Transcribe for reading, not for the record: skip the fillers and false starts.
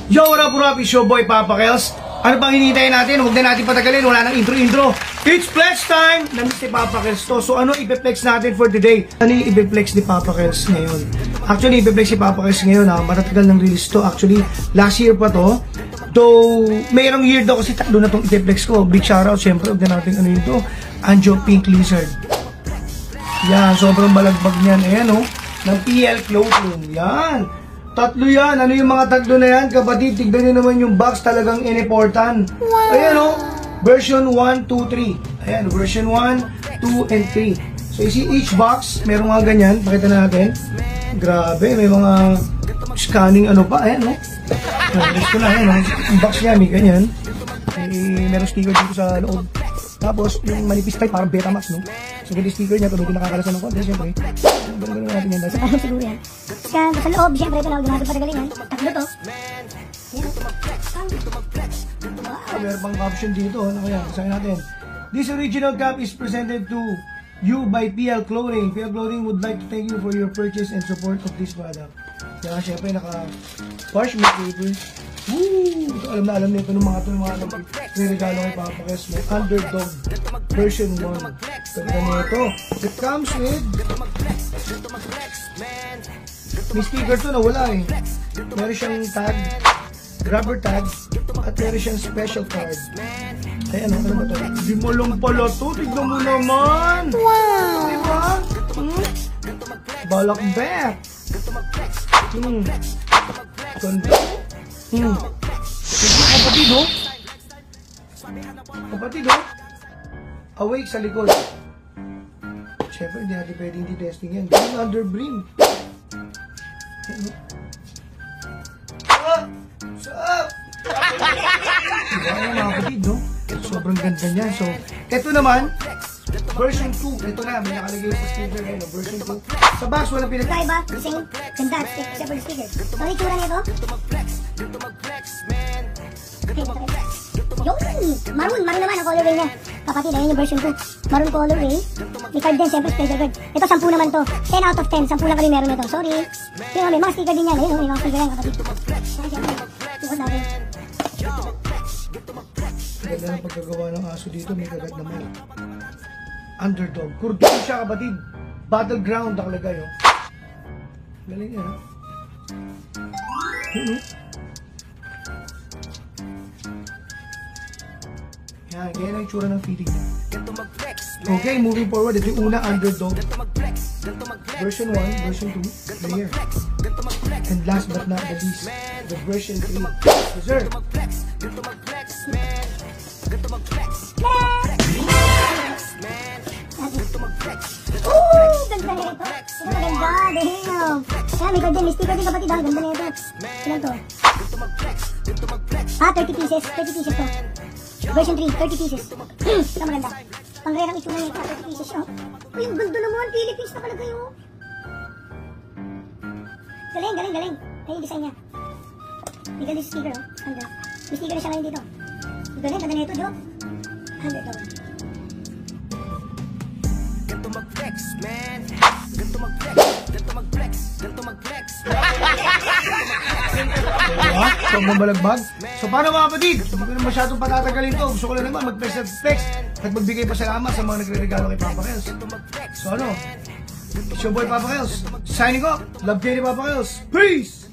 Yo, what up, it's your boy Papa Kels. Ano pang hinihintay natin? Huwag na natin patagalin, wala nang intro. It's flex time! Namiss ni Papa Kels to. So ano ipe-flex natin for today? Ano yung ipe-flex ni Papa Kels ngayon? Actually, ipe-flex ni Papa Kels ngayon matatagal ng release to. Actually, last year pa to. Though, mayroong year daw kasi tatlo na itong ipe-flex ko. Big shoutout, syempre, huwag na natin ano yun to. Anjo Pink Lizard. Yan, sobrang balagbag niyan. Ayan ng PL Clothing. Yan. Tatlo yan. Ano yung mga tatlo na yan? Kapatid, tignan nyo naman yung box, talagang inimportan. Wow. Ayan version 1, 2, 3. Ayan, version 1, 2, and 3. So, you see each box, merong mga ganyan. Pakita natin. Grabe, may mga scanning pa. Ayan, gusto na, ayan, yung box niya, may ganyan. Merong sticker dito sa loob. Tapos, yung manipis type, parang Betamax, no? So, yung sticker niya, ito medyo nakakalasan ng konti, siyempre. Ganun natin yan. So, parang siguro yan. Sa loob, siyempre, ito na, huwag natin patagalingan. Tatlo to. Wow, meron pang caption dito. Ano kaya? Sabi natin. This original cap is presented to you by PL Clothing. PL Clothing would like to thank you for your purchase and support of this product. Kaya, siyempre, naka-parchment paper. Woo! Ito, alam na ito ng mga regalo kay Papa Kels. May Underdog version 1. Ganda nito. It comes with may sticker to na wala meron siyang tag, rubber tag, at meron siyang special card. Ay, ano ba ito? Di mo lang pala to. Tignan mo naman. Wow! Diba? Balakbet. Ganda. Kapatid, awake sa likod. Siyempre, hindi natin pwede hindi testing yan. Green under brim. Sup? Diba yan mga kapatid, sobrang ganda niya. So, ito naman, version 2. Ito na, may nakalagay sa sticker ngayon, version 2. Sa box, walang pinagkaiba. Same, ganda, except for the sticker. So, itsura nito. Maroon naman ang colorway niya. Kapatid, ayun yung version 2. Maroon colorway. May card din, siyempre special card. Ito, 10 naman to. 10 out of 10. 10 lang kami meron nito. Sorry. Kaya may mga sticker din yan. Ayun, may mga sticker yan, kapatid. Tukot natin. Ganda ng pagkagawa ng aso dito. May kagat naman. Underdog. Kurtun siya, kapatid. Battleground nakalagay, Galing yan, Yan, ganyan ang itsura ng feeding niya. Okay, moving forward. Ito yung una, Underdog. Version 1, version 2, there. And last but not the least, the version 3. So, sir. Oh, ganda nito. Ganda, damn. Kaya may card din, may sticker din kapatid. Ganda nito. Ilan to? 30 pieces. 30 pieces to. Version 3, 30 pieces. Ito maganda. Pang-rare ang itsura nito, 30 pieces, Uy, yung ganda naman, Philippines na pala kayo. Galing. Ayun yung design niya. May galing sticker, Ganda. May sticker na siya ngayon dito. Galing, ganda nito, Joe. Ganda ito. Ganto mag-flex, man. Ganto mag-flex. So, mambalagbag. So, paano mga kapatid? Hindi ko na masyadong patatagalin to. Gusto ko lang naman mag-flex at magbigay pasalamat sa mga nagre-regalo kay Papa Kels. So, it's your boy Papa Kels. Signing off. Love kayo ni Papa Kels. Peace!